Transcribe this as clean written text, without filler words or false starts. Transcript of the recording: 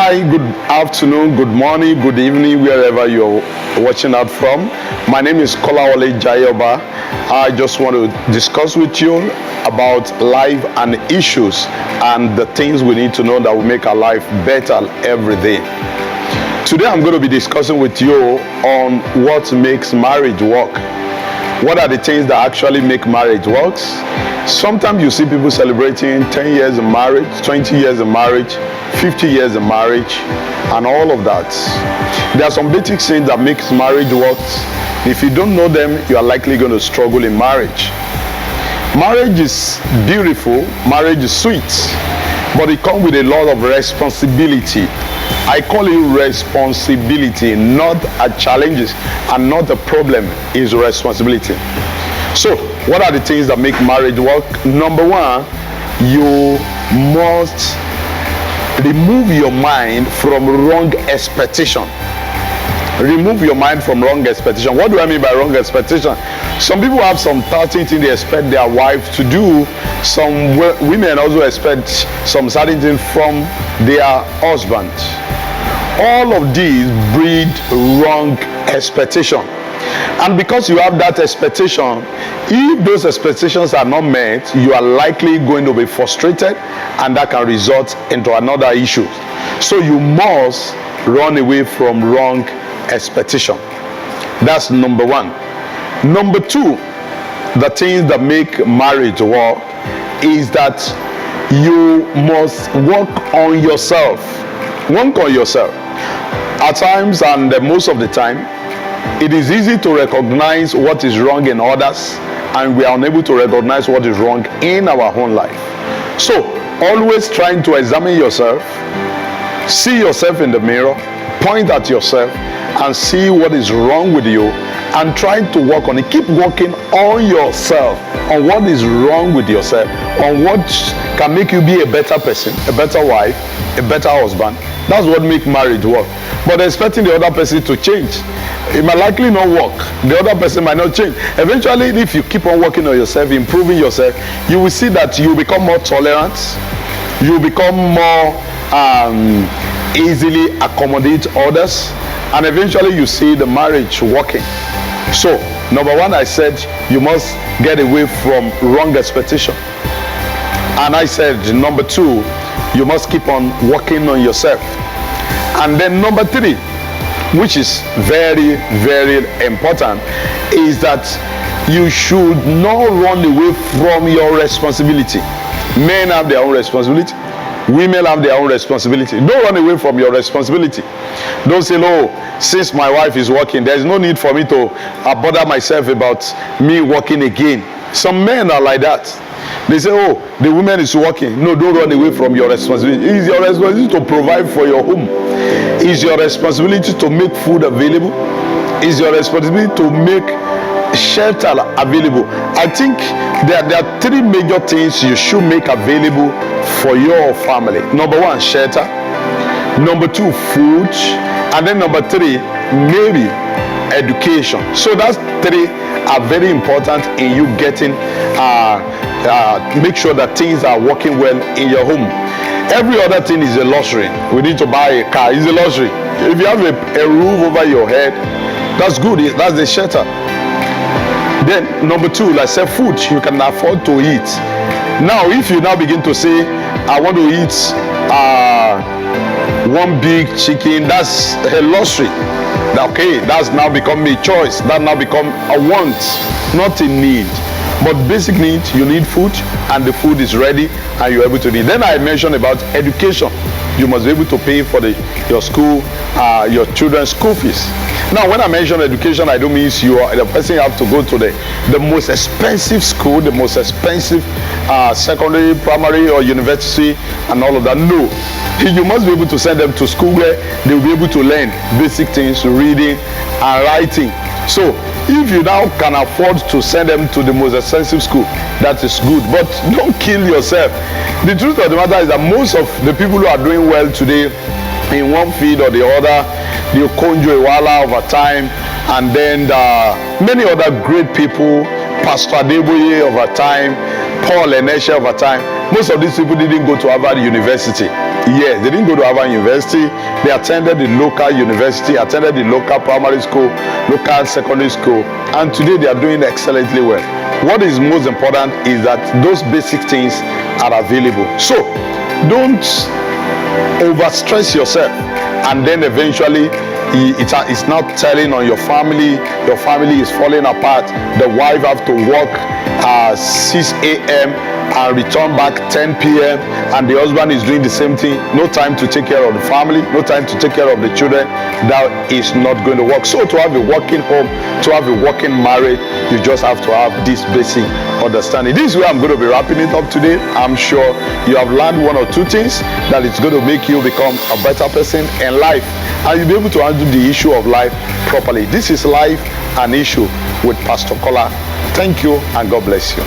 Hi, good afternoon, good morning, good evening, wherever you're watching out from. My name is Kola Jayoba. I just want to discuss with you about life and issues and the things we need to know that will make our life better every day. Today I'm going to be discussing with you on what makes marriage work. What are the things that actually make marriage work? Sometimes you see people celebrating 10 years of marriage, 20 years of marriage, 50 years of marriage, and all of that. There are some basic things that makes marriage work. If you don't know them, you are likely going to struggle in marriage. Marriage is beautiful, marriage is sweet, but it comes with a lot of responsibility. I call it responsibility, not a challenges and not a problem, is responsibility. So, what are the things that make marriage work? Number one, you must remove your mind from wrong expectation. Remove your mind from wrong expectation. What do I mean by wrong expectation? Some people have some certain things they expect their wife to do. Some women also expect some certain things from their husband. All of these breed wrong expectation. And because you have that expectation, if those expectations are not met, you are likely going to be frustrated, and that can result into another issue. So you must run away from wrong expectation. That's number one. Number two, the things that make marriage work is that you must work on yourself. Work on yourself. At times, and most of the time, it is easy to recognize what is wrong in others, and we are unable to recognize what is wrong in our own life. So, always trying to examine yourself, see yourself in the mirror, point at yourself, and see what is wrong with you, and try to work on it. Keep working on yourself, on what is wrong with yourself, on what can make you be a better person, a better wife, a better husband. That's what makes marriage work. But expecting the other person to change, it might likely not work. The other person might not change. Eventually, if you keep on working on yourself, improving yourself, you will see that you become more tolerant, you become more easily accommodate others, and eventually you see the marriage working. So, number one, I said you must get away from wrong expectation. And I said, number two, you must keep on working on yourself. And then number three, which is very, very important, is that you should not run away from your responsibility. Men have their own responsibility. Women have their own responsibility. Don't run away from your responsibility. Don't say, no, since my wife is working, there's no need for me to bother myself about me working again. Some men are like that. They say, oh, the woman is working. No, don't run away from your responsibility. It is your responsibility to provide for your home. It is your responsibility to make food available. It is your responsibility to make shelter available. I think there are three major things you should make available for your family. Number one, shelter. Number two, food. And then number three, maybe education. So that's three are very important in you getting make sure that things are working well in your home. Every other thing is a luxury. We need to buy a car, it's a luxury. If you have a roof over your head, that's good, that's the shelter. Then number two, like I said, food you can afford to eat. Now if you now begin to say, I want to eat one big chicken, that's a luxury. Okay, that's now become a choice, that now become a want, not a need. But basic needs, you need food, and the food is ready and you're able to eat. Then I mentioned about education. You must be able to pay for your school, your children's school fees. Now when I mention education, I don't mean you are the person you have to go to the most expensive school, the most expensive secondary, primary or university and all of that. No, you must be able to send them to school where they will be able to learn basic things, reading and writing. So if you now can afford to send them to the most expensive school, that is good, but don't kill yourself. The truth of the matter is that most of the people who are doing well today in one field or the other, the Okonjo Iweala over time, and then many other great people, Pastor Adeboye over time, Paul Enesha over time, Most of these people didn't go to Harvard University. Yes, they didn't go to Harvard University. They attended the local university, attended the local primary school, local secondary school, and today they are doing excellently well. What is most important is that those basic things are available. So don't overstress yourself, and then eventually it's not telling on your family is falling apart. The wife have to work 6 a.m. and return back 10 p.m. and the husband is doing the same thing. No time to take care of the family, no time to take care of the children. That is not going to work. So to have a working home, to have a working marriage, you just have to have this basic understanding. This is where I'm going to be wrapping it up today. I'm sure you have learned one or two things that is going to make you become a better person in life, and you'll be able to handle the issue of life properly. This is Life and Issue with Pastor Kola. Thank you and God bless you.